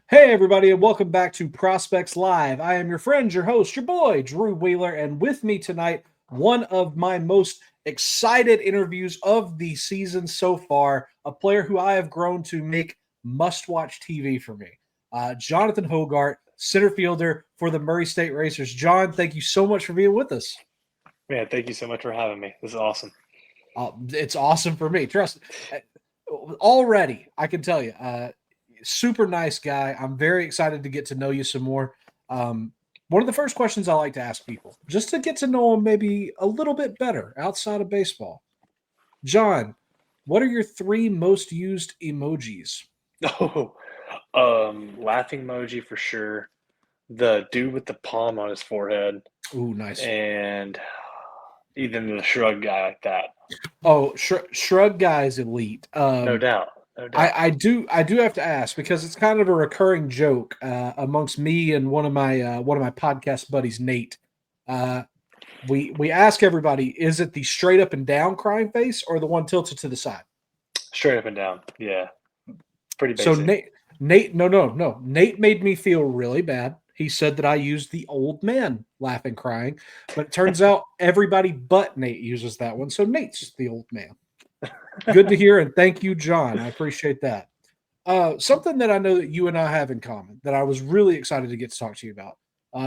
Hey, everybody, and welcome back to Prospects Live. I am your friend, your host, your boy, Drew Wheeler, and with me tonight, one of my most excited interviews of the season so far, a player who I have grown to make must watch TV for me, Jonathan Hogart, center fielder for the Murray State Racers. John, thank you so much for being with us. Man, thank you so much for having me. This is awesome. It's awesome for me. Trust already, I can tell you. Super nice guy. I'm very excited to get to know you some more. One of the first questions I like to ask people, just to get to know them maybe a little bit better outside of baseball. John, what are your three most used emojis? Oh, laughing emoji for sure. The dude with the palm on his forehead, Ooh, nice. and even the shrug guy like that. Oh, shrug guys elite. No doubt, no I, doubt. I do I do have to ask because it's kind of a recurring joke amongst me and one of my podcast buddies, Nate. Uh, we ask everybody, is it the straight up and down crying face or the one tilted to the side? Straight up and down. Yeah, pretty So basic. Nate, no. Nate made me feel really bad. He said that I used the old man laughing crying, but it turns out everybody but Nate uses that one. So Nate's the old man. Good to hear, and thank you, John. I appreciate that. Something that I know that you and I have in common that I was really excited to get to talk to you about.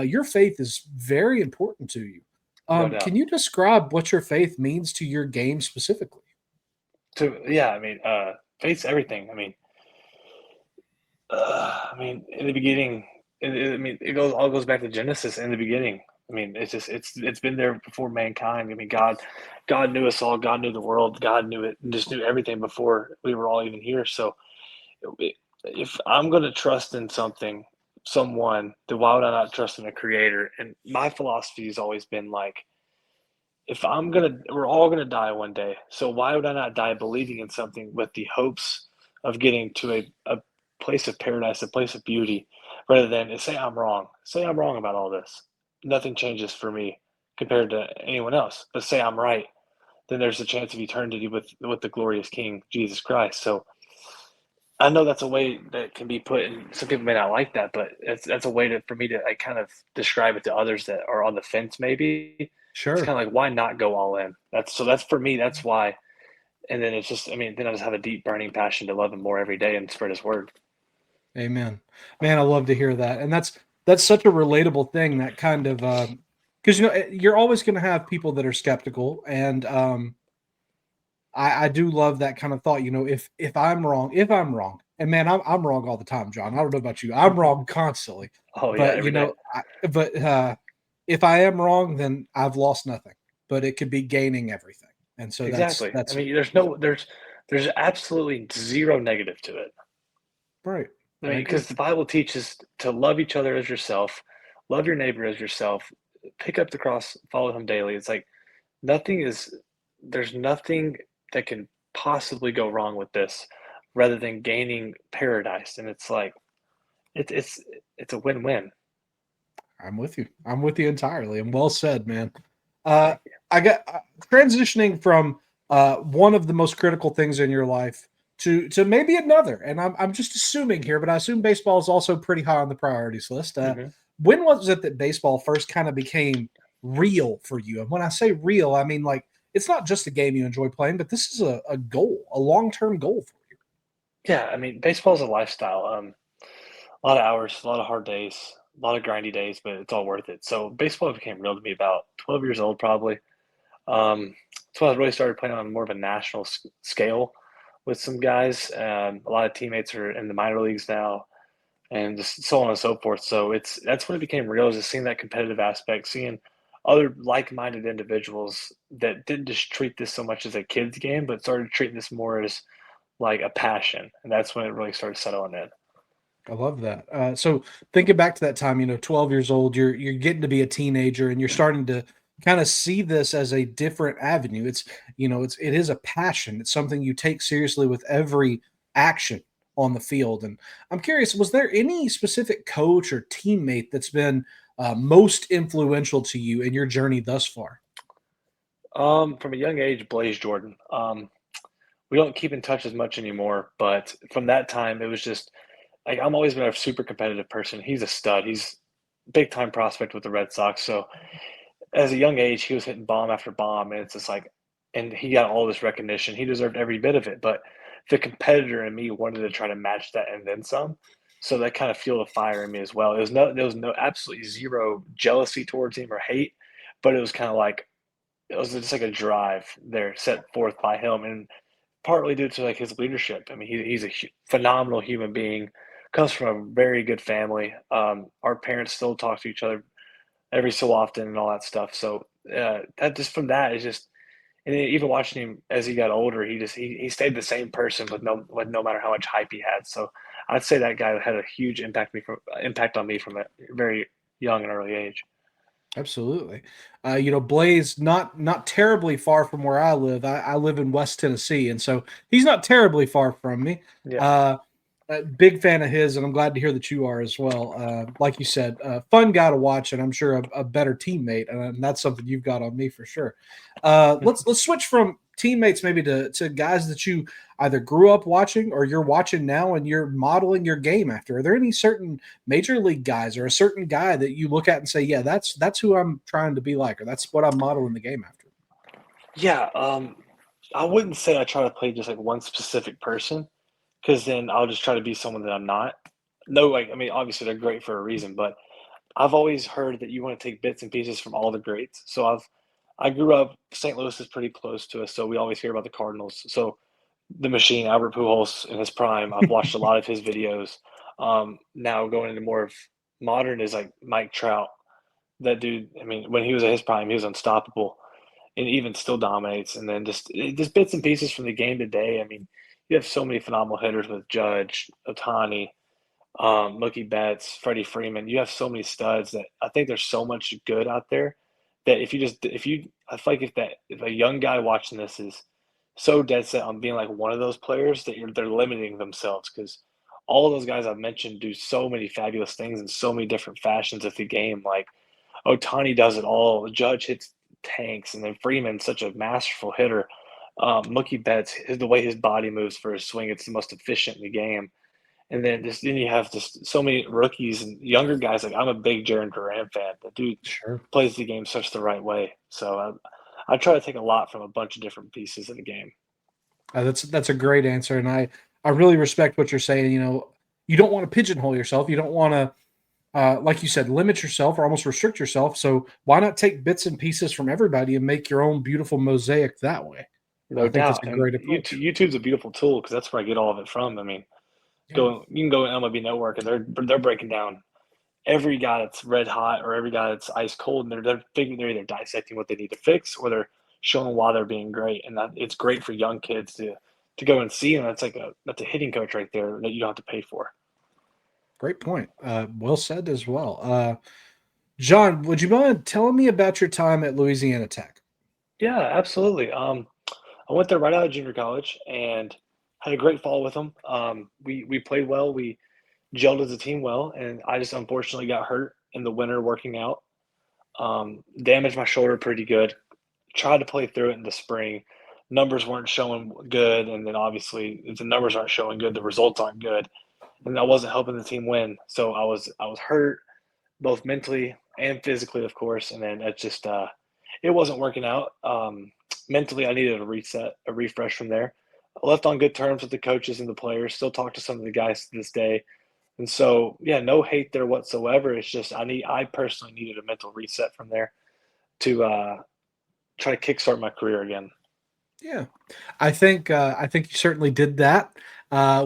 Your faith is very important to you. No Can doubt. you describe what your faith means to your game specifically? So yeah, face everything. In the beginning, it goes back to Genesis in the beginning. It's been there before mankind. God knew us all. God knew the world. God knew it, and just knew everything before we were all even here. So, if I'm going to trust in someone, then why would I not trust in a creator? And my philosophy has always been like, we're all gonna die one day. So why would I not die believing in something with the hopes of getting to a place of paradise, a place of beauty, rather than say I'm wrong. Say I'm wrong about all this. Nothing changes for me compared to anyone else. But say I'm right, then there's a chance of eternity with the glorious King Jesus Christ. So I know that's a way that can be put, and some people may not like that, but that's a way for me to like kind of describe it to others that are on the fence. Maybe it's kind of Sure. like, why not go all in? That's for me. That's why. And then it's just, then I just have a deep burning passion to love him more every day and spread his word. Amen. Man, I love to hear that. And that's such a relatable thing, that kind of because you're always going to have people that are skeptical, and I do love that kind of thought. If I'm wrong, and man, I'm wrong all the time, John. I don't know about you. I'm wrong constantly, Oh yeah, but every day. if I am wrong, then I've lost nothing. But it could be gaining everything, and so that's Exactly. that's There's absolutely zero negative to it. right. I agree. Because the Bible teaches to love each other as yourself, love your neighbor as yourself, pick up the cross, follow him daily. It's like nothing is, there's nothing that can possibly go wrong with this rather than gaining paradise. And it's like, it, it's, it's a win-win. I'm with you. I'm with you entirely. And well said, man. Uh, Thank you. I got transitioning from one of the most critical things in your life to maybe another, and I'm just assuming here, but I assume baseball is also pretty high on the priorities list. Hmm. When was it that baseball first kind of became real for you? And when I say real, I mean like it's not just a game you enjoy playing, but this is a goal, a long term goal for you. Yeah, baseball is a lifestyle. A lot of hours, a lot of hard days, a lot of grindy days, but it's all worth it. So baseball became real to me about 12 years old, probably. That's when I really started playing on more of a national scale with some guys. A lot of teammates are in the minor leagues now, and just so on and so forth. So that's when it became real, is just seeing that competitive aspect, seeing other like-minded individuals that didn't just treat this so much as a kid's game, but started treating this more as like a passion, and that's when it really started settling in. I love that. So thinking back to that time, 12 years old, you're getting to be a teenager, and you're starting to kind of see this as a different avenue. It is a passion. It's something you take seriously with every action on the field. And I'm curious, was there any specific coach or teammate that's been most influential to you in your journey thus far? From a young age, Blaze Jordan. We don't keep in touch as much anymore, but from that time, it was just like I'm always been a super competitive person. He's a stud. He's big time prospect with the Red Sox. So as a young age, he was hitting bomb after bomb, and it's just like, and he got all this recognition. He deserved every bit of it, but the competitor in me wanted to try to match that and then some. So that kind of fueled a fire in me as well. There was no absolutely zero jealousy towards him or hate, but it was kind of like it was just like a drive there set forth by him, and partly due to like his leadership. I mean, he's a phenomenal human being. Comes from a very good family. Our parents still talk to each other every so often and all that stuff. So that just from that is just, and even watching him as he got older, he stayed the same person with no matter how much hype he had. So I'd say that guy had a huge impact on me from a very young and early age. Absolutely. Blaze not terribly far from where I live. I live in West Tennessee, and so he's not terribly far from me. Yeah. Big fan of his, and I'm glad to hear that you are as well. Like you said, fun guy to watch, and I'm sure a better teammate, and that's something you've got on me for sure. Let's switch from teammates maybe to guys that you either grew up watching or you're watching now, and you're modeling your game after. Are there any certain major league guys or a certain guy that you look at and say, yeah, that's who I'm trying to be like, or that's what I'm modeling the game after? Yeah. I wouldn't say I try to play just like one specific person because then I'll just try to be someone that I'm not. No, like I mean, obviously they're great for a reason, but I've always heard that you want to take bits and pieces from all the greats. I grew up. St. Louis is pretty close to us, so we always hear about the Cardinals. So the machine, Albert Pujols in his prime. I've watched a lot of his videos. Now going into more of modern is like Mike Trout. That dude, I mean, when he was at his prime, he was unstoppable, and even still dominates. And then just bits and pieces from the game today. I mean, you have so many phenomenal hitters with Judge, Otani, Mookie Betts, Freddie Freeman. You have so many studs that I think there's so much good out there that I feel like if a young guy watching this is so dead set on being like one of those players that they're limiting themselves because all of those guys I've mentioned do so many fabulous things in so many different fashions of the game. Like Otani does it all. Judge hits tanks, and then Freeman's such a masterful hitter. Mookie Betts, the way his body moves for his swing, it's the most efficient in the game. And then you have just so many rookies and younger guys. Like I'm a big Jaron Duran fan. The dude Sure. plays the game such the right way. So I try to take a lot from a bunch of different pieces of the game. That's a great answer, and I really respect what you're saying. You don't want to pigeonhole yourself. You don't want to, like you said, limit yourself or almost restrict yourself. So why not take bits and pieces from everybody and make your own beautiful mosaic that way? No I think that's doubt. a And great approach. YouTube's a beautiful tool because that's where I get all of it from. I mean, Yeah, you can go to MLB Network and they're breaking down every guy that's red hot or every guy that's ice cold, and they're either dissecting what they need to fix or they're showing why they're being great, and it's great for young kids to go and see, and that's a hitting coach right there that you don't have to pay for. great point. Well said as well. John, would you mind telling me about your time at Louisiana Tech? Yeah, absolutely. I went there right out of junior college and had a great fall with them. We played well, we gelled as a team well, and I just unfortunately got hurt in the winter working out. Damaged my shoulder pretty good. Tried to play through it in the spring. Numbers weren't showing good, and then obviously if the numbers aren't showing good, the results aren't good, and I wasn't helping the team win. So I was hurt both mentally and physically, of course, and then it wasn't working out. Mentally, I needed a reset, a refresh from there. I left on good terms with the coaches and the players. Still talk to some of the guys to this day, and so yeah, no hate there whatsoever. It's just I personally needed a mental reset from there to try to kickstart my career again. Yeah, I think you certainly did that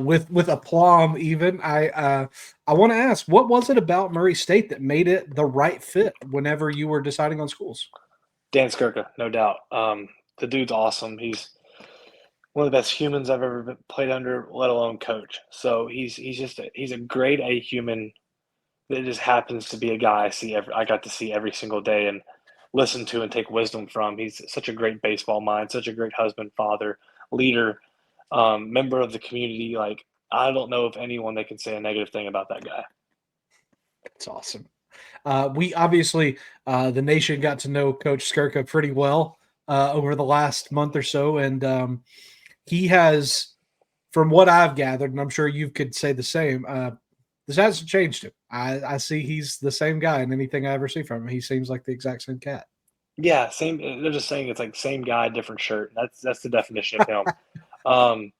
with aplomb. Even I want to ask, what was it about Murray State that made it the right fit whenever you were deciding on schools? Dan Skirka, no doubt. The dude's awesome. He's one of the best humans I've ever played under, let alone coach. So he's a grade A human that just happens to be a guy I got to see every single day and listen to and take wisdom from. He's such a great baseball mind, such a great husband, father, leader, member of the community. Like I don't know of anyone that can say a negative thing about that guy. It's awesome. We obviously the nation got to know Coach Skirka pretty well over the last month or so, and he has, from what I've gathered, and I'm sure you could say the same. this hasn't changed him. I see he's the same guy in anything I ever see from him. He seems like the exact same cat. Yeah, same. They're just saying it's like same guy, different shirt. That's the definition of him. Um,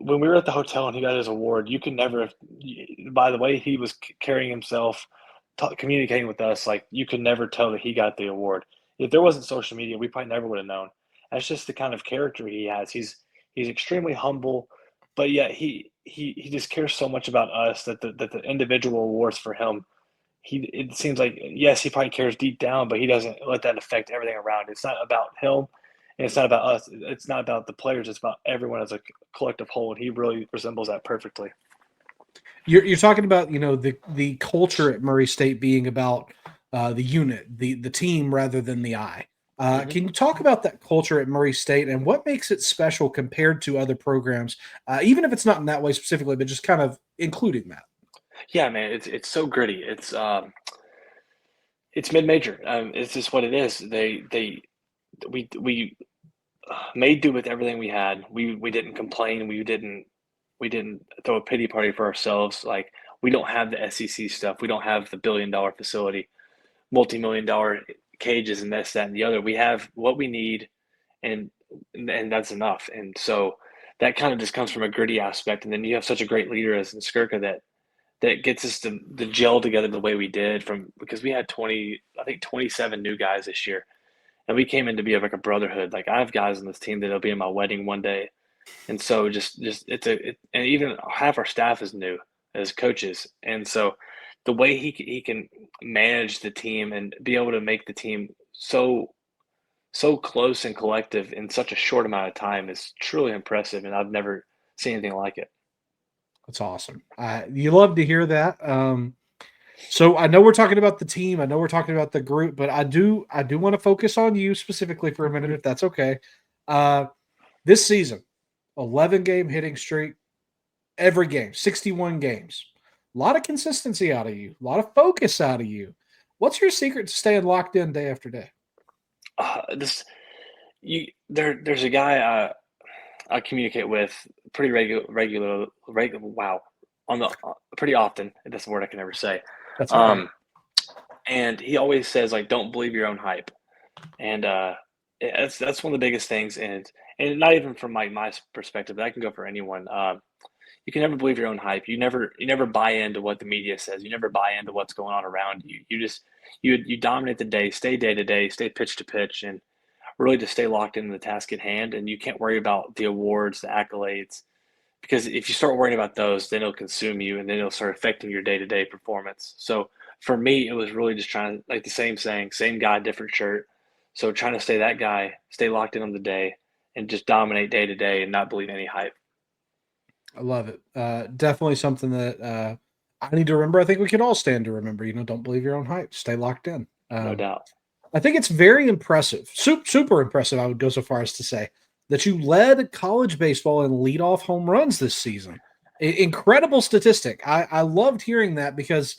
when we were at the hotel and he got his award, you could never have, by the way he was carrying himself, communicating with us, like you could never tell that he got the award. If there wasn't social media, we probably never would have known. That's just the kind of character he has. He's extremely humble, but yet he just cares so much about us that the individual awards for him, it seems like yes, he probably cares deep down, but he doesn't let that affect everything around. It's not about him, and it's not about us. It's not about the players. It's about everyone as a collective whole, and he really resembles that perfectly. You're talking about the culture at Murray State being about the unit, the team rather than the I. Hmm. Can you talk about that culture at Murray State and what makes it special compared to other programs, even if it's not in that way specifically, but just kind of including that? Yeah, man, it's so gritty. It's mid major. It's just what it is. We made do with everything we had. We didn't complain. We didn't throw a pity party for ourselves. Like we don't have the SEC stuff. We don't have the $1 billion facility, multi-million-dollar cages, and this, that, and the other. We have what we need, and and that's enough. And so that kind of just comes from a gritty aspect. And then you have such a great leader as Skirka that gets us to gel together the way we did from because we had 20, I think 27 new guys this year. And we came in to be like a brotherhood. Like I have guys on this team that'll be in my wedding one day. And so just and even half our staff is new as coaches. And so the way he can manage the team and be able to make the team so close and collective in such a short amount of time is truly impressive. And I've never seen anything like it. That's awesome. You love to hear that. So I know we're talking about the team. I know we're talking about the group, but I do want to focus on you specifically for a minute, if that's okay. Uh, this season, 11-game hitting streak, every game, 61 games. A lot of consistency out of you, a lot of focus out of you. What's your secret to staying locked in day after day? This there's a guy I communicate with pretty regular. Wow, on the pretty often. That's a word I can never say. That's all right. Um, and he always says like, "Don't believe your own hype," and that's one of the biggest things. And not even from my perspective, that can go for anyone. You can never believe your own hype. You never buy into what the media says. You never buy into what's going on around you. You dominate the day, stay day to day, stay pitch to pitch, and really to stay locked into the task at hand. And you can't worry about the awards, the accolades, because if you start worrying about those, then it'll consume you, and then it'll start affecting your day to day performance. So for me, it was really just trying to like the same saying, same guy, different shirt. So trying to stay that guy, stay locked in on the day, and just dominate day to day, and not believe any hype. I love it. Definitely something that I need to remember. I think we can all stand to remember. Don't believe your own hype. Stay locked in. No doubt. I think it's very impressive, super impressive. I would go so far as to say that you led college baseball in leadoff home runs this season. Incredible statistic. I loved hearing that because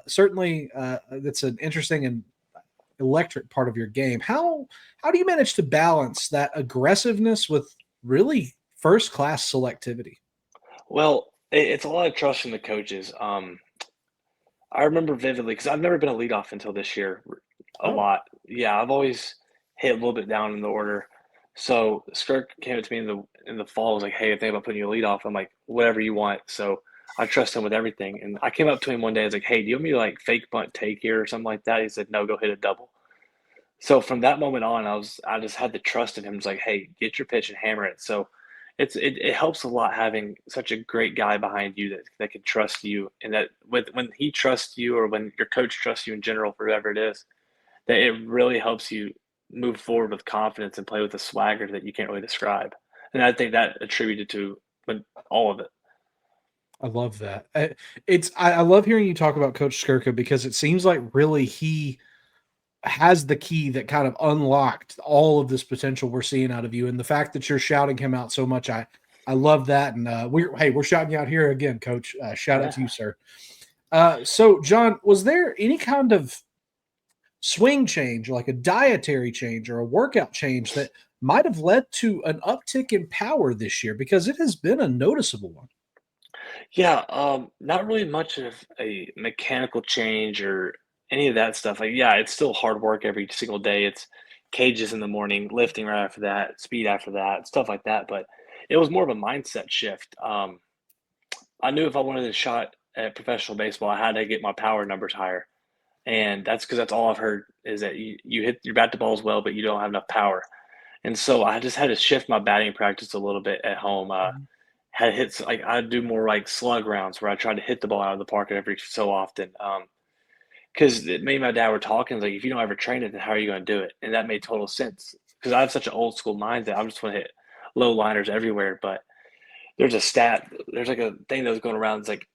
certainly that's an interesting and electric part of your game. How do you manage to balance that aggressiveness with really first class selectivity? Well, it's a lot of trust from the coaches. I remember vividly because I've never been a leadoff until this year. A Oh, lot, yeah. I've always hit a little bit down in the order. So Skirk came up to me in the fall. Was like, "Hey, I think about putting you a leadoff." I'm like, "Whatever you want." So I trust him with everything. And I came up to him one day. I was like, "Hey, do you want me to like fake bunt take here or something like that?" He said, "No, go hit a double." So from that moment on, I just had the trust in him. It's like, "Hey, get your pitch and hammer it." So it helps a lot having such a great guy behind you that can trust you, and that when he trusts you or when your coach trusts you in general for whoever it is, that it really helps you move forward with confidence and play with a swagger that you can't really describe. And I think that attributed to when all of it. I love that. I love hearing you talk about Coach Skirka because it seems like really he has the key that kind of unlocked all of this potential we're seeing out of you, and the fact that you're shouting him out so much, I love that. And we're shouting you out here again, Coach. Shout out Yeah. to you, sir. So, John, was there any kind of swing change, like a dietary change or a workout change that might have led to an uptick in power this year? Because it has been a noticeable one. Yeah, not really much of a mechanical change or any of that stuff. Like, yeah, it's still hard work every single day. It's cages in the morning, lifting right after that, speed after that, stuff like that. But it was more of a mindset shift. I knew if I wanted a shot at professional baseball, I had to get my power numbers higher. And that's because that's all I've heard is that you hit your bat the balls well, but you don't have enough power. And so I just had to shift my batting practice a little bit at home. Mhm. Had hits like I'd do more like slug rounds where I tried to hit the ball out of the park every so often. Because me and my dad were talking like, if you don't ever train it, then how are you going to do it? And that made total sense because I have such an old school mind that I just want to hit low liners everywhere. But there's a stat, there's like a thing that was going around. It's like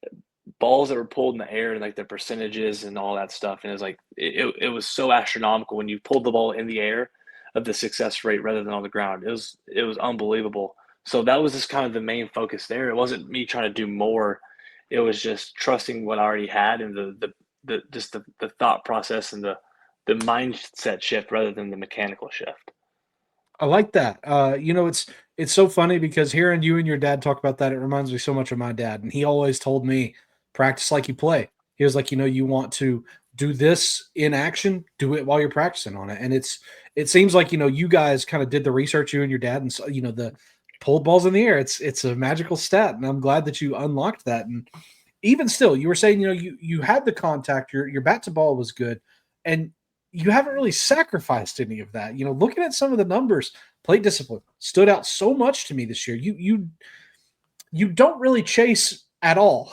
balls that were pulled in the air and like the percentages and all that stuff. And it was like it was so astronomical when you pulled the ball in the air of the success rate rather than on the ground. It was unbelievable. So that was just kind of the main focus there. It wasn't me trying to do more. It was just trusting what I already had and the just the thought process and the mindset shift rather than the mechanical shift. I like that. It's so funny because hearing you and your dad talk about that, it reminds me so much of my dad. And he always told me, practice like you play. He was like, you want to do this in action, do it while you're practicing on it. And it seems like, you guys kind of did the research, you and your dad, and so, the pulled balls in the air. It's a magical stat. And I'm glad that you unlocked that. And even still, you were saying, you had the contact, your bat to ball was good, and you haven't really sacrificed any of that. Looking at some of the numbers, plate discipline stood out so much to me this year. You don't really chase at all.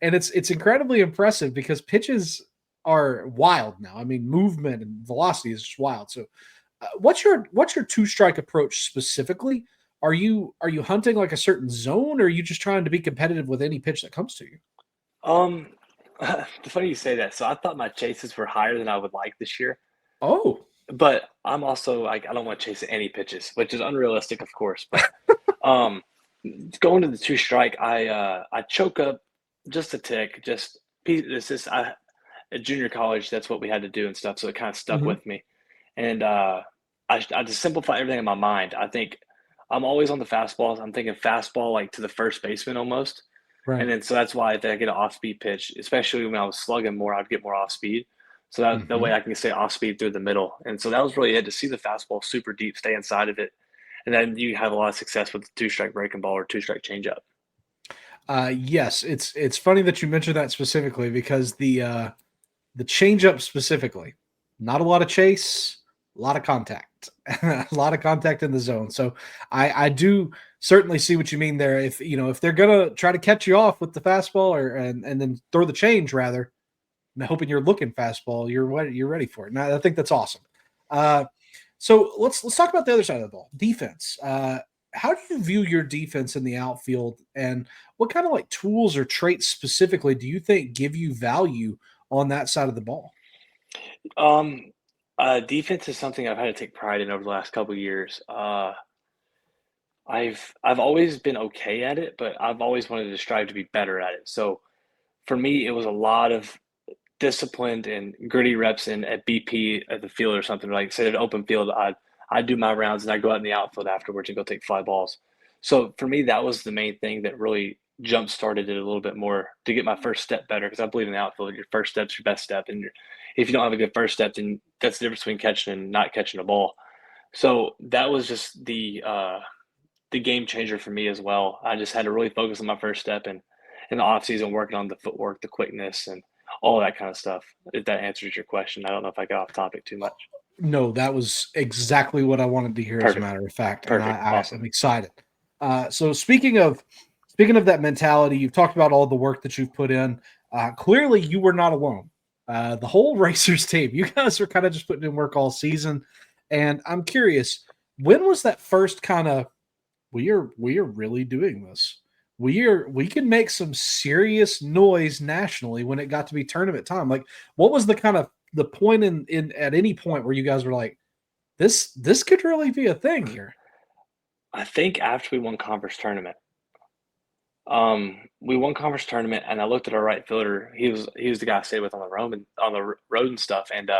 And it's incredibly impressive because pitches are wild now. I mean, movement and velocity is just wild. So what's your two strike approach specifically? Are you hunting like a certain zone, or are you just trying to be competitive with any pitch that comes to you? Um, it's funny you say that. So I thought my chases were higher than I would like this year. Oh, But I'm also like I don't want to chase any pitches, which is unrealistic, of course. But um, going to the two strike, I choke up just a tick. Just this is at junior college. That's what we had to do and stuff. So it kind of stuck hmm, with me. And I just simplify everything in my mind. I think I'm always on the fastballs. I'm thinking fastball like to the first baseman almost. And right. then so that's why if I get an off speed pitch, especially when I was slugging more, I'd get more off speed. So that way Hmm. I can stay off speed through the middle. And so that was really it to see the fastball super deep, stay inside of it. And then you have a lot of success with the two strike breaking ball or two strike changeup. Yes, it's funny that you mentioned that specifically because the changeup specifically, not a lot of chase, a lot of contact, a lot of contact in the zone. So I do certainly see what you mean there. If they're gonna try to catch you off with the fastball and then throw the change rather, hoping you're looking fastball, you're ready for it. And I think that's awesome. Uh, so let's talk about the other side of the ball, defense. How do you view your defense in the outfield, and what kind of like tools or traits specifically do you think give you value on that side of the ball? Um, Defense is something I've had to take pride in over the last couple of years. I've always been okay at it, but I've always wanted to strive to be better at it. So for me, it was a lot of disciplined and gritty reps in at BP at the field or something. Like say at an open field, I'd do my rounds and I'd go out in the outfield afterwards and go take fly balls. So for me, that was the main thing that really jump started it a little bit more to get my first step better because I believe in the outfield, your first step's your best step, and if you don't have a good first step, then that's the difference between catching and not catching a ball. So that was just the game changer for me as well. I just had to really focus on my first step and in the off season working on the footwork, the quickness, and all that kind of stuff. If that answers your question, I don't know if I got off topic too much. No, that was exactly what I wanted to hear, as a Perfect, matter of fact, and perfect, I awesome. am excited. So speaking of that mentality, you've talked about all the work that you've put in. Clearly, you were not alone. The whole Racers team, you guys were kind of just putting in work all season, and I'm curious, when was that first kind of we are really doing this? We can make some serious noise nationally when it got to be tournament time. Like, what was the kind of the point in at any point where you guys were like, this could really be a thing here? I think after we won conference tournament, we won conference tournament, and I looked at our right fielder. He was the guy I stayed with on the road and stuff, and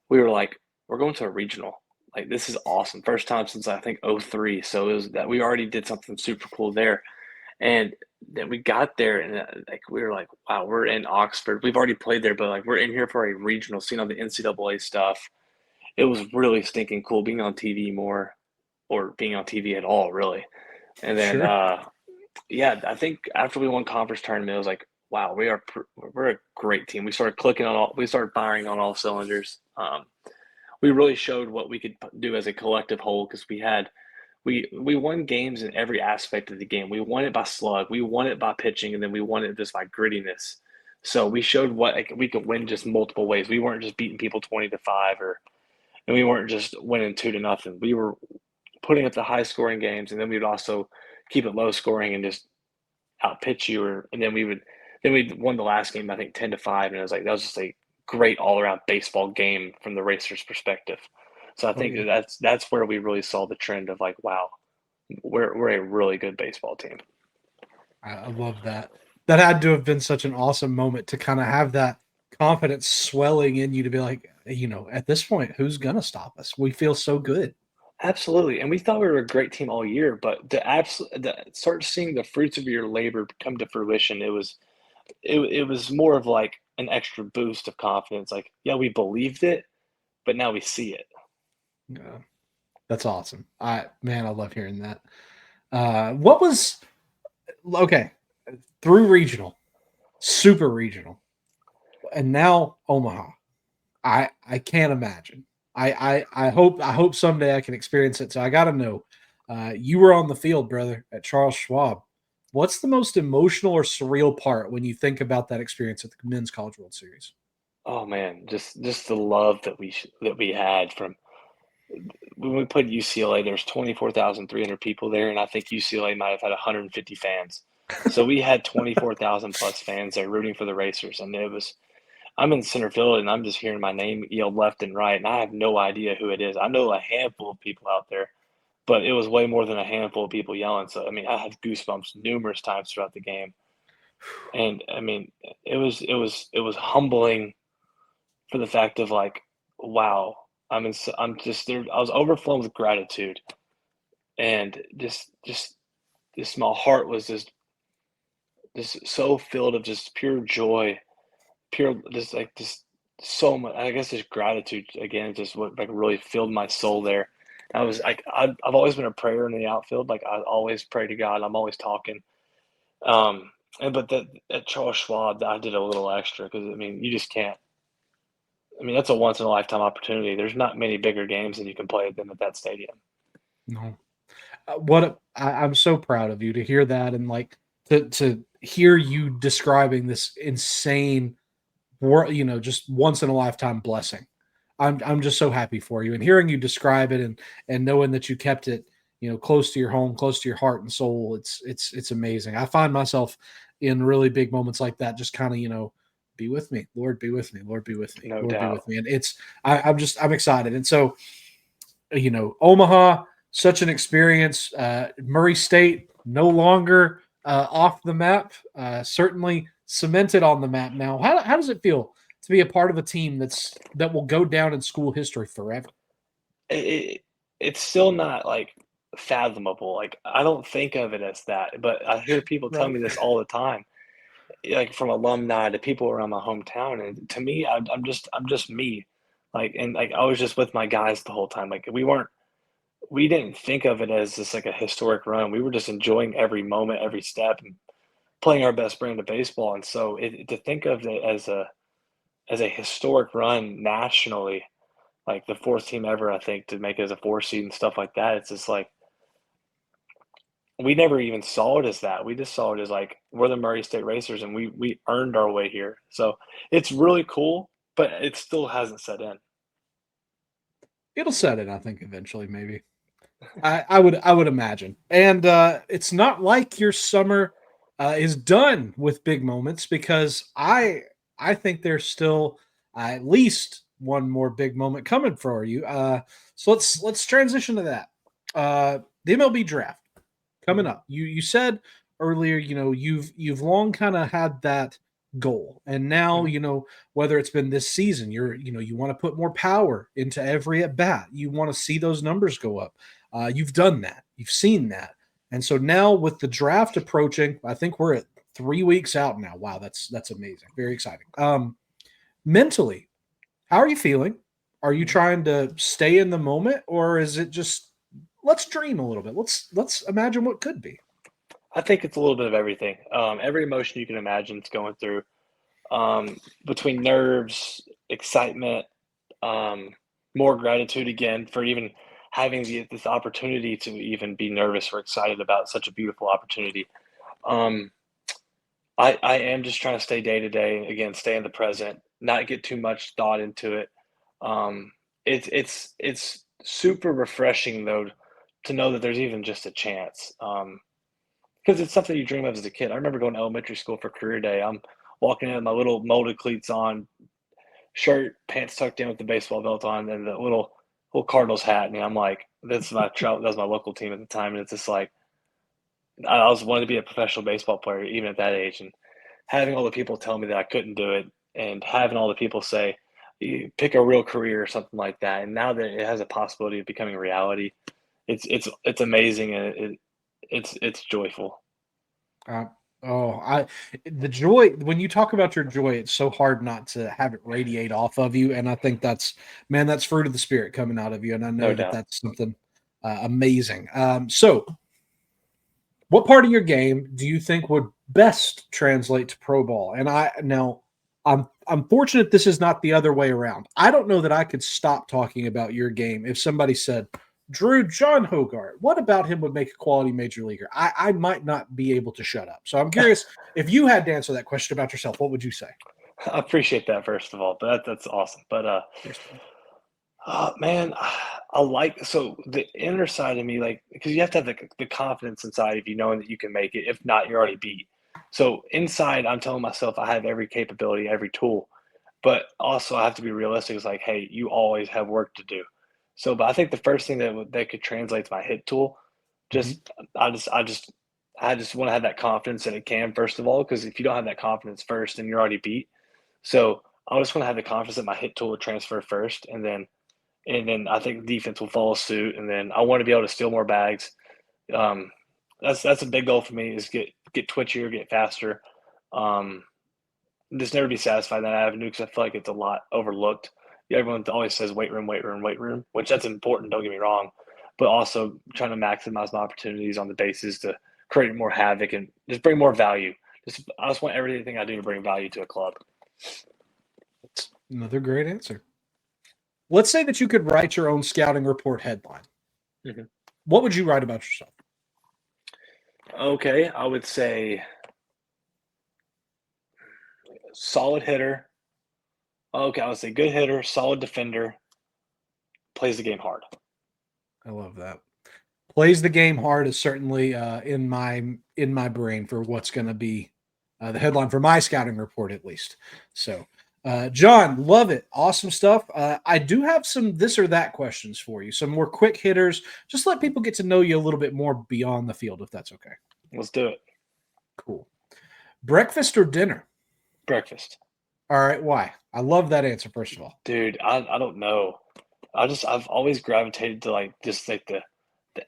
we were like, we're going to a regional. Like this is awesome. First time since I think '03. So it was that we already did something super cool there. And then we got there and like we were like, wow, we're in Oxford. We've already played there, but like we're in here for a regional, seeing all the NCAA stuff. It was really stinking cool being on TV more, or being on TV at all, really. And then, Sure. yeah, I think after we won conference tournament, it was like, wow, we're a great team. We started firing on all cylinders. We really showed what we could do as a collective whole because we won games in every aspect of the game. We won it by slug, we won it by pitching, and then we won it just by grittiness. So we showed what like, we could win just multiple ways. We weren't just beating people 20-5, and we weren't just winning 2-0. We were putting up the high scoring games, and then we would also keep it low scoring and just outpitch you. And then we won the last game, I think 10-5, and it was like that was just a great all around baseball game from the Racers' perspective. So I Oh think yeah. that's where we really saw the trend of like, wow, we're a really good baseball team. I love that. That had to have been such an awesome moment to kind of have that confidence swelling in you to be like, at this point, who's gonna stop us? We feel so good. Absolutely, and we thought we were a great team all year, but the start seeing the fruits of your labor come to fruition, it was more of like an extra boost of confidence. Like, yeah, we believed it, but now we see it. Yeah, that's awesome. I love hearing that. What was okay through regional, super regional, and now Omaha. I can't imagine. I hope someday I can experience it. So I got to know. You were on the field, brother, at Charles Schwab. What's the most emotional or surreal part when you think about that experience at the Men's College World Series? Oh man, just the love that we had from when we played UCLA. There's 24,300 people there, and I think UCLA might have had 150 fans. So we had 24,000 plus fans there rooting for the Racers, and it was. I'm in center field, and I'm just hearing my name yelled left and right, and I have no idea who it is. I know a handful of people out there, but it was way more than a handful of people yelling. So I mean, I had goosebumps numerous times throughout the game, and I mean, it was humbling for the fact of like, wow, I'm just there. I was overflowing with gratitude, and just my heart was just so filled of just pure joy, pure just like just so much. I guess just gratitude again, just what like really filled my soul there. I was like, I've always been a prayer in the outfield. Like I always pray to God. I'm always talking. Um, and but that at Charles Schwab, I did a little extra because I mean, you just can't. I mean, that's a once in a lifetime opportunity. There's not many bigger games than you can play than at that stadium. No. I'm so proud of you to hear that and like to hear you describing this insane just once in a lifetime blessing. I'm just so happy for you and hearing you describe it and knowing that you kept it, close to your home, close to your heart and soul. It's amazing. I find myself in really big moments like that, just kind of, be with me, Lord, be with me, Lord, be with me, No Lord, be doubt. with me. And I'm excited. And so, Omaha, such an experience. Murray State no longer off the map, certainly cemented on the map now. How does it feel to be a part of a team that will go down in school history forever? It it's still not, like, fathomable, like, I don't think of it as that, but I hear people tell Right. me this all the time, like, from alumni to people around my hometown, and to me, I'm just me, like, and, like, I was just with my guys the whole time, like, we didn't think of it as just, like, a historic run, we were just enjoying every moment, every step, and playing our best brand of baseball, and so to think of it as a historic run nationally, like the fourth team ever, I think, to make it as a four seed and stuff like that. It's just like we never even saw it as that. We just saw it as like we're the Murray State Racers and we earned our way here. So it's really cool, but it still hasn't set in. It'll set it, I think, eventually, maybe. I would imagine. And it's not like your summer is done with big moments because I think there's still at least one more big moment coming for you. So let's transition to that. The MLB draft coming Mhm, up. You said earlier, you've long kind of had that goal, and now mhm. whether it's been this season, you want to put more power into every at bat. You want to see those numbers go up. You've done that. You've seen that. And so now with the draft approaching, I think we're at 3 weeks out now. Wow, that's amazing. Very exciting. Mentally, how are you feeling? Are you trying to stay in the moment, or is it just let's dream a little bit? Let's imagine what could be. I think it's a little bit of everything. Every emotion you can imagine is going through, between nerves, excitement, um, more gratitude again for even having this opportunity to even be nervous or excited about such a beautiful opportunity. Um, I am just trying to stay day to day, again, stay in the present, not get too much thought into it. Um, it's super refreshing though to know that there's even just a chance. Because it's something you dream of as a kid. I remember going to elementary school for career day. I'm walking in with my little molded cleats on, shirt, pants tucked in with the baseball belt on, and the little Cardinals hat. And I'm like, this is my that was my local team at the time, and it's just like I was wanting to be a professional baseball player even at that age, and having all the people tell me that I couldn't do it, and having all the people say, "You pick a real career" or something like that. And now that it has a possibility of becoming a reality, it's amazing, and it's joyful. Uh, oh, I the joy when you talk about your joy, it's so hard not to have it radiate off of you, and I think that's man, that's fruit of the spirit coming out of you, and I know No that doubt. that's something amazing. So, what part of your game do you think would best translate to pro ball? And I'm fortunate this is not the other way around. I don't know that I could stop talking about your game if somebody said, Drew John Hogart, what about him would make a quality major leaguer? I might not be able to shut up. So I'm curious if you had to answer that question about yourself, what would you say? I appreciate that first of all, but that's awesome. But man, I like so the inner side of me, like because you have to have the confidence inside of you knowing that you can make it. If not, you're already beat. So inside, I'm telling myself I have every capability, every tool, but also I have to be realistic. It's like, hey, you always have work to do. So, but I think the first thing that could translate to my hit tool, Mhm. just I just want to have that confidence that it can first of all, because if you don't have that confidence first, then you're already beat. So I just want to have the confidence that my hit tool would transfer first, and then I think defense will follow suit, and then I want to be able to steal more bags. Um, that's a big goal for me is get twitchier, get faster. Um, just never be satisfied in that avenue because I feel like it's a lot overlooked. Yeah, everyone always says weight room, weight room, weight room, which that's important. Don't get me wrong, but also trying to maximize my opportunities on the bases to create more havoc and just bring more value. I just want everything I do to bring value to a club. That's another great answer. Let's say that you could write your own scouting report headline. Mhm. What would you write about yourself? Okay, I would say solid hitter. Okay, I would say good hitter, solid defender, plays the game hard. I love that. Plays the game hard is certainly in my brain for what's going to be the headline for my scouting report, at least. So, John, love it, awesome stuff. I do have some this or that questions for you, some more quick hitters. Just let people get to know you a little bit more beyond the field, if that's okay. Let's do it. Cool. Breakfast or dinner? Breakfast. All right, why? I love that answer. First of all, Dude, I don't know. I've always gravitated to like just like the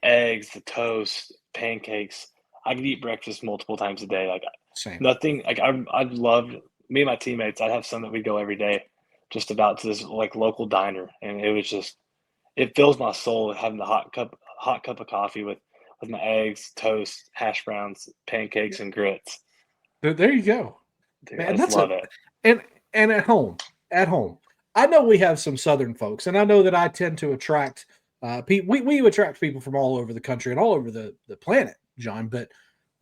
eggs, the toast, pancakes. I could eat breakfast multiple times a day. Like same. nothing like I'd love me and my teammates, I'd have some that we go every day just about to this like local diner, and it was just it fills my soul having the hot cup of coffee with my eggs, toast, hash browns, pancakes, and grits. There you go. Dude, I Man, just that's love a it. and and at home. I know we have some Southern folks, and I know that I tend to attract people. We attract people from all over the country and all over the planet, John. But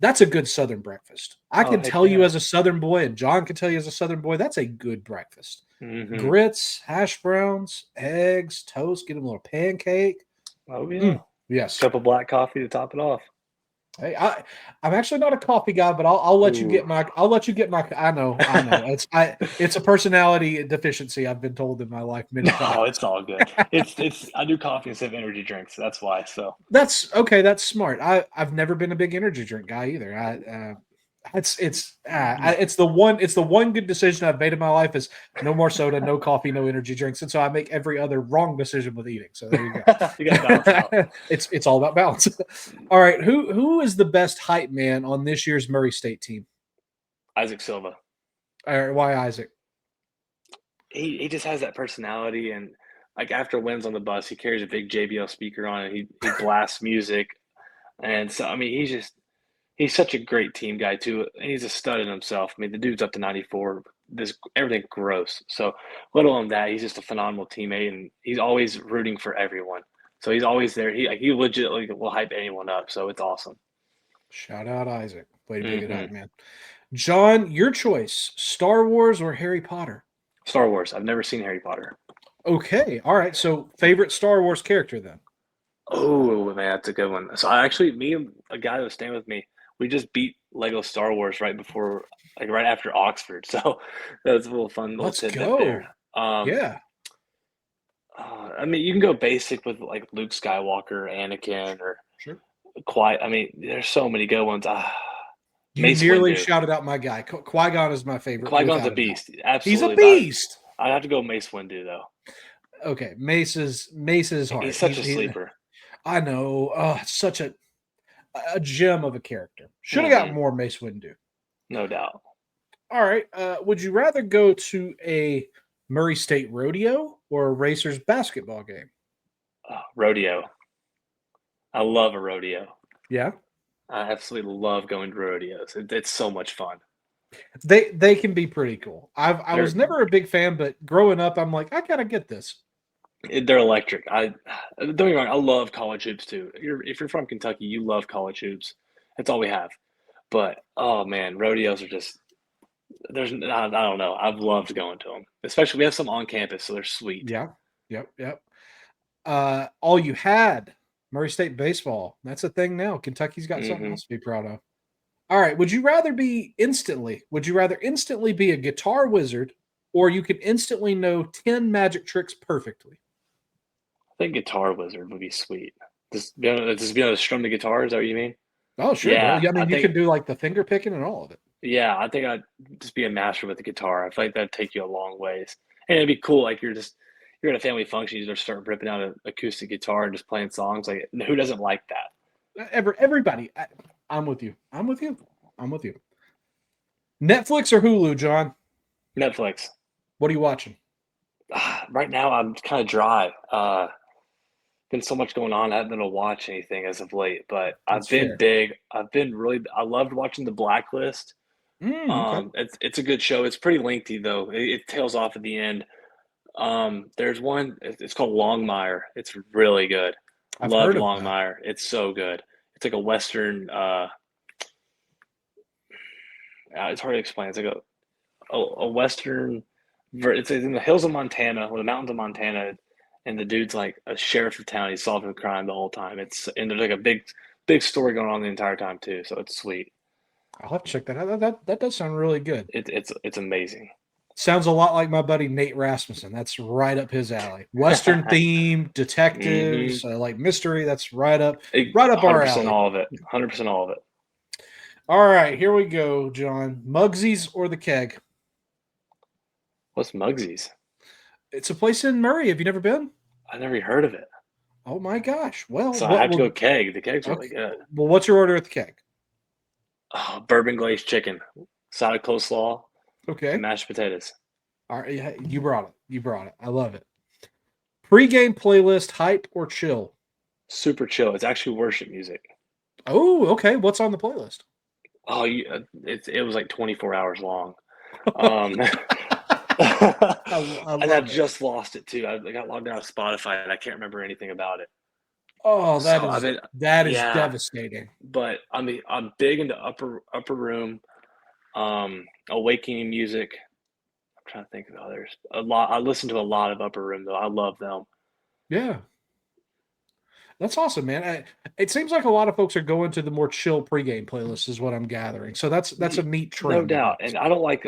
that's a good Southern breakfast. I Oh, can heck tell you yeah. as a Southern boy, and John can tell you as a Southern boy, that's a good breakfast. Hmm. Grits, hash browns, eggs, toast. Get them a little pancake. Oh yeah. Mm, yes. Cup of black coffee to top it off. Hey, I'm actually not a coffee guy, but I'll let you Ooh. get my I know it's a personality deficiency I've been told in my life many times. No, it's all good. It's I do coffee instead of energy drinks. That's why. So That's okay. That's smart. I've never been a big energy drink guy either. It's the one good decision I've made in my life is no more soda, no coffee, no energy drinks, and so I make every other wrong decision with eating. So there you go. You got to balance it out. It's all about balance. All right, who is the best hype man on this year's Murray State team? Isaac Silva. All right, why Isaac? He just has that personality, and like after wins on the bus, he carries a big JBL speaker on it. He blasts music, and so I mean he's such a great team guy too, and he's a stud in himself. I mean the dude's up to 94. This everything gross. So let alone that, he's just a phenomenal teammate, and he's always rooting for everyone. So he's always there. He legitimately will hype anyone up. So it's awesome. Shout out Isaac. Way to be a good hype Hmm. man. John, your choice: Star Wars or Harry Potter? Star Wars. I've never seen Harry Potter. Okay, all right. So favorite Star Wars character then? Oh man, that's a good one. So I actually, me and a guy that was staying with me, we just beat Lego Star Wars right before, like right after Oxford. So that was a little fun little Let's tidbit go. there. Yeah, I mean, you can go basic with like Luke Skywalker, Anakin, or sure. Qui. I mean, there's so many good ones. You Mace nearly Windu. shouted out my guy. Qui-Gon is my favorite, Qui-Gon's a without a doubt. beast, He's a absolutely. But beast. I'd have to go Mace Windu though. Okay, Mace is He's hard. such a sleeper. I know. Oh, such a gem of a character. Should have got Hmm. more Mace Windu. No doubt. All right. Would you rather go to a Murray State rodeo or a Racers basketball game? Rodeo. I love a rodeo. Yeah, I absolutely love going to rodeos. It's so much fun. they can be pretty cool. I They're was never a big fan, but growing up, I'm like, I gotta get this. they're electric. I don't get me wrong. I love college hoops too. If you're from Kentucky, you love college hoops. That's all we have. But oh man, rodeos are just I don't know. I've loved going to them. Especially we have some on campus, so they're sweet. Yeah, yep. All you had Murray State baseball. That's a thing now. Kentucky's got something Hmm. else to be proud of. All right. Would you rather instantly be a guitar wizard or you can instantly know 10 magic tricks perfectly? I think Guitar Wizard would be sweet. Just be able to strum the guitar. Is that what you mean? Oh, sure, bro. Yeah, Yeah, I I mean, you think can do like the finger picking and all of it. Yeah, I think I'd just be a master with the guitar. I feel like that'd take you a long ways. And it'd be cool, like you're at a family function, you just start ripping out an acoustic guitar and just playing songs. Like who doesn't like that? Everybody, I'm with you. I'm with you. I'm with you. Netflix or Hulu, John? Netflix. What are you watching? Right now I'm kind of dry. Been so much going on. I haven't been able to watch anything as of late, but I've That's been fair. big. I loved watching The Blacklist. Okay. It's a good show. It's pretty lengthy though. It tails off at the end. There's one. It's called Longmire. It's really good. I've Loved heard of that. Longmire. It's so good. It's like a western. It's hard to explain. It's like a western. It's in the hills of Montana, or the mountains of Montana, and the dude's like a sheriff of town. He's solving crime the whole time. And there's like a big story going on the entire time too. So it's sweet. I'll have to check that out. That does sound really good. It's amazing. Sounds a lot like my buddy Nate Rasmussen. That's right up his alley. Western theme, Hmm. detectives, like mystery. That's right up our 100% alley. all of it. 100% all of it. All right, here we go, John. Mugsy's or the Keg? What's Mugsy's? It's a place in Murray. Have you never been? I never heard of it. Oh my gosh. Well, So I what have to go will keg. The keg's really okay. good. Well, what's your order at the Keg? Oh, bourbon glazed chicken, side of coleslaw, and Okay. mashed potatoes. All right, yeah, you brought it. You brought it. I love it. Pre-game playlist, hype or chill? Super chill. It's actually worship music. Oh, okay. What's on the playlist? Oh, it was like 24 hours long. I, Um, I and I love it. just lost it too. I got logged out of Spotify and I can't remember anything about it. Oh, So I've been, that is yeah, devastating. but I'm big into upper room, awakening music. I'm trying to think of others. A lot. I listen to a lot of upper room though. I love them. Yeah. That's awesome, man. It seems like a lot of folks are going to the more chill pregame playlist, is what I'm gathering. So that's a neat No trend, I doubt, and guess. I don't like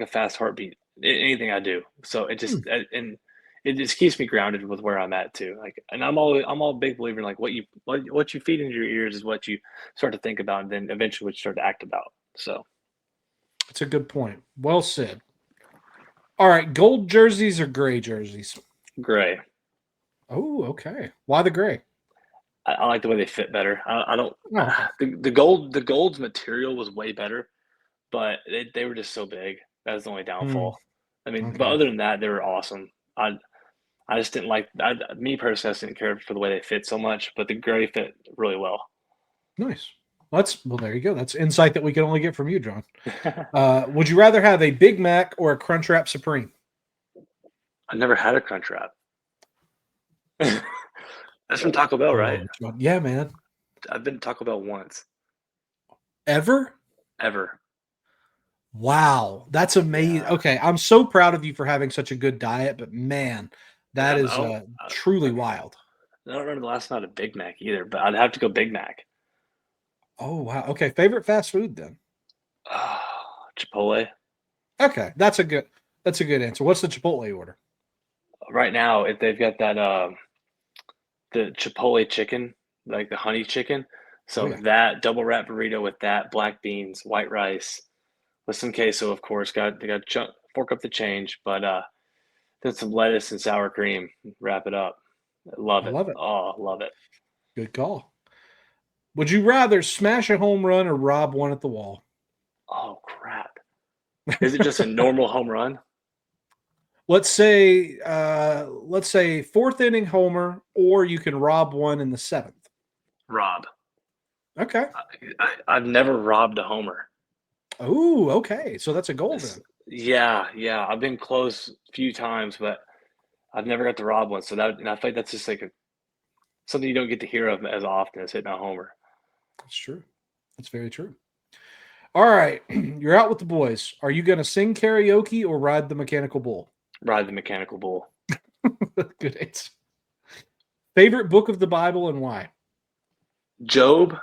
a fast heartbeat anything I do. So Hmm. and it just keeps me grounded with where I'm at too. Like, and I'm all big believer in like what you feed into your ears is what you start to think about, and then eventually what you start to act about. So That's a good point. Well said. All right, gold jerseys or gray jerseys? Gray. Oh, okay. Why the gray? I like the way they fit better. I don't. Oh, okay. The gold's material was way better, but they were just so big. That was the only Hmm, downfall. I mean, but okay. other than that, they were awesome. I just didn't like. Me personally, I just didn't care for the way they fit so much. But the gray fit really well. Nice. Well, there you go. That's insight that we can only get from you, John. Would you rather have a Big Mac or a Crunchwrap Supreme? I never had a crunch wrap. That's from Taco Bell, right? Oh, John. Yeah, man. I've been to Taco Bell once, Ever? ever. Wow, that's amazing. Yeah. Okay, I'm so proud of you for having such a good diet, but man, And that is truly wild. I don't remember the last time I had a Big Mac either, but I'd have to go Big Mac. Oh wow. Okay, favorite fast food then. Chipotle. Okay, that's a good answer. What's the Chipotle order? Right now, if they've got that the Chipotle chicken, like the honey chicken, Oh so yeah, that double wrap burrito with that, black beans, white rice, with some queso, of course. Got they got fork up the change, but then some lettuce and sour cream. Wrap it up. Love I it. love it. Oh, love it. Good call. Would you rather smash a home run or rob one at the wall? Oh crap. Is it just a normal home run? Let's say fourth inning homer, or you can rob one in the seventh. Rob. Okay. I've never robbed a homer. Oh, okay. So that's a goal It's, then. yeah, yeah. I've been close a few times, but I've never got to rob one. So that, and I feel like that's just like something you don't get to hear of as often as hitting a homer. That's true. That's very true. All right, you're out with the boys. Are you going to sing karaoke or ride the mechanical bull? Ride the mechanical bull. Good answer. Favorite book of the Bible and why? Job.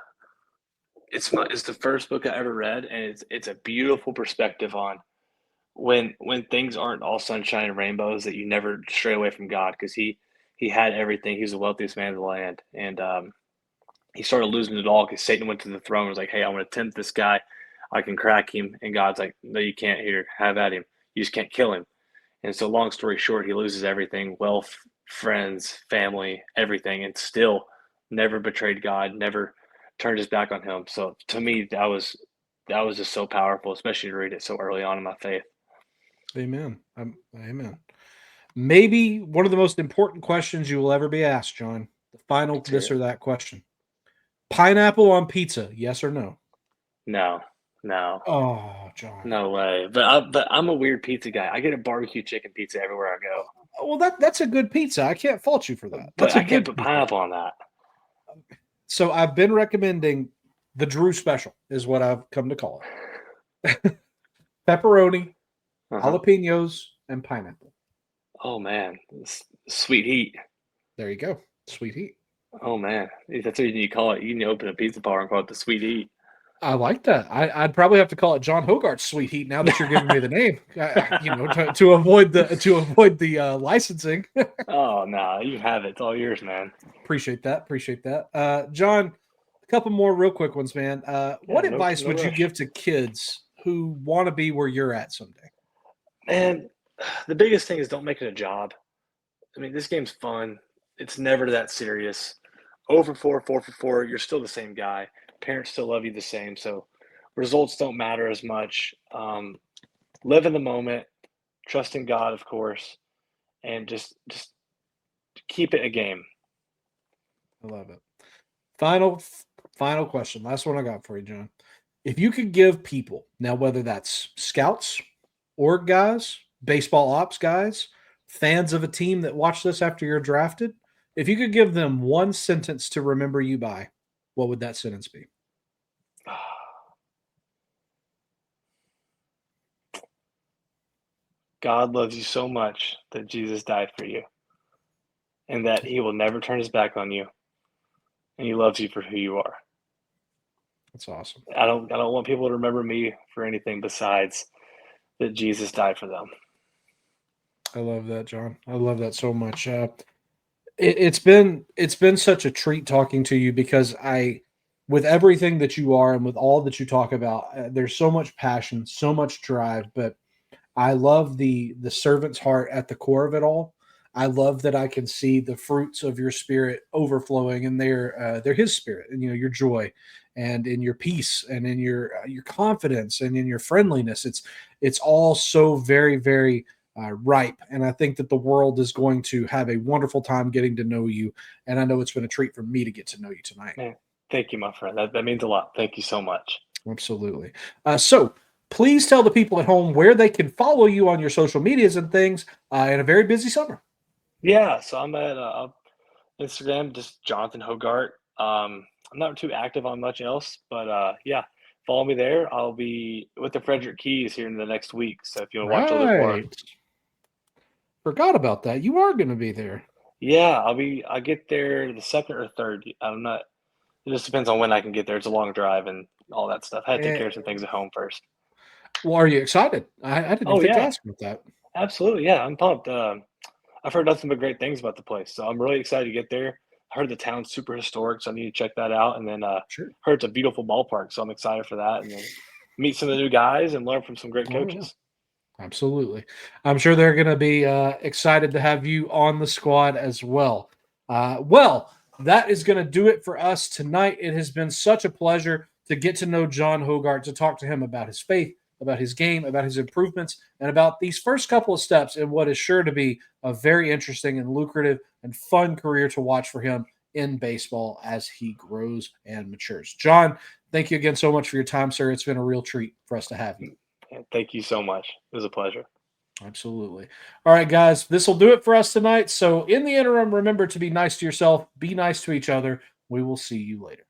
It's the first book I ever read, and it's a beautiful perspective on when things aren't all sunshine and rainbows that you never stray away from God because he had everything. He was the wealthiest man in the land, and he started losing it all because Satan went to the throne and was like, "Hey, I want to tempt this guy. I can crack him." And God's like, "No, you can't. Here, have at him. You just can't kill him." And so, long story short, he loses everything: wealth, friends, family, everything, and still never betrayed God, never turned his back on him. So, to me, that was just so powerful, especially to read it so early on in my faith. Amen. Amen. Maybe one of the most important questions you will ever be asked, John. The final Let's hear this it. or that question. Pineapple on pizza, yes or no? No, no, Oh, John. no way. But I'm a weird pizza guy. I get a barbecue chicken pizza everywhere I go, Well, that's a good pizza. I can't fault you for that. but That's a I can't good put pizza. pineapple on that. So I've been recommending the Drew special is what I've come to call it. Pepperoni, Uh-huh. jalapenos, and pineapple. Oh man, sweet heat. There you go. Sweet heat. Oh man, that's what you call it. You need to open a pizza parlor and call it the sweet heat. I like that. I'd probably have to call it John Hogart's Sweet Heat now that you're giving me the name. To avoid the licensing. Oh no, you have it. It's all yours, man. Appreciate that. Appreciate that. John, a couple more real quick ones, man. Yeah, What advice no would you rush. give to kids who want to be where you're at someday? And the biggest thing is don't make it a job. I mean, this game's fun. It's never that serious. 0 for 4, 4 for 4, you're still the same guy. Parents still love you the same. So results don't matter as much. Live in the moment, trust in God, of course, and just keep it a game. I love it. Final final question. Last one I got for you, John. If you could give people now, whether that's scouts, org guys, baseball ops guys, fans of a team that watch this after you're drafted, if you could give them one sentence to remember you by, what would that sentence be? God loves you so much that Jesus died for you and that he will never turn his back on you and he loves you for who you are. That's awesome. I don't want people to remember me for anything besides that Jesus died for them. I love that, John. I love that so much. It's been such a treat talking to you because with everything that you are and with all that you talk about, there's so much passion, so much drive, but I love the servant's heart at the core of it all. I love that I can see the fruits of your spirit overflowing, and they're His spirit, and your joy, and in your peace, and in your confidence, and in your friendliness. It's all so very very ripe, and I think that the world is going to have a wonderful time getting to know you. And I know it's been a treat for me to get to know you tonight. Man, thank you, my friend. That means a lot. Thank you so much. Absolutely. So please tell the people at home where they can follow you on your social medias and things in a very busy summer. Yeah, so I'm at Instagram, just Jonathan Hogart. I'm not too active on much else, but yeah, follow me there. I'll be with the Frederick Keys here in the next week. So if you want to watch a little bit more, Right. Forgot about that. You are going to be there. yeah, I get there the second or third. I'm not. It just depends on when I can get there. It's a long drive and all that stuff. I had to take Eh, care of some things at home first. well, are you excited? I didn't even Oh think to yeah, ask about that. absolutely. Yeah, I'm pumped. I've heard nothing but great things about the place, so I'm really excited to get there. I heard the town's super historic, so I need to check that out. And then Sure. heard it's a beautiful ballpark, so I'm excited for that. And then meet some of the new guys and learn from some great Oh, yeah. coaches. Absolutely. I'm sure they're going to be excited to have you on the squad as well. Well, that is going to do it for us tonight. It has been such a pleasure to get to know John Hogart, to talk to him about his faith, about his game, about his improvements, and about these first couple of steps in what is sure to be a very interesting and lucrative and fun career to watch for him in baseball as he grows and matures. John, thank you again so much for your time, sir. It's been a real treat for us to have you. And thank you so much. It was a pleasure. Absolutely. All right, guys, this will do it for us tonight. So, in the interim, remember to be nice to yourself, be nice to each other. We will see you later.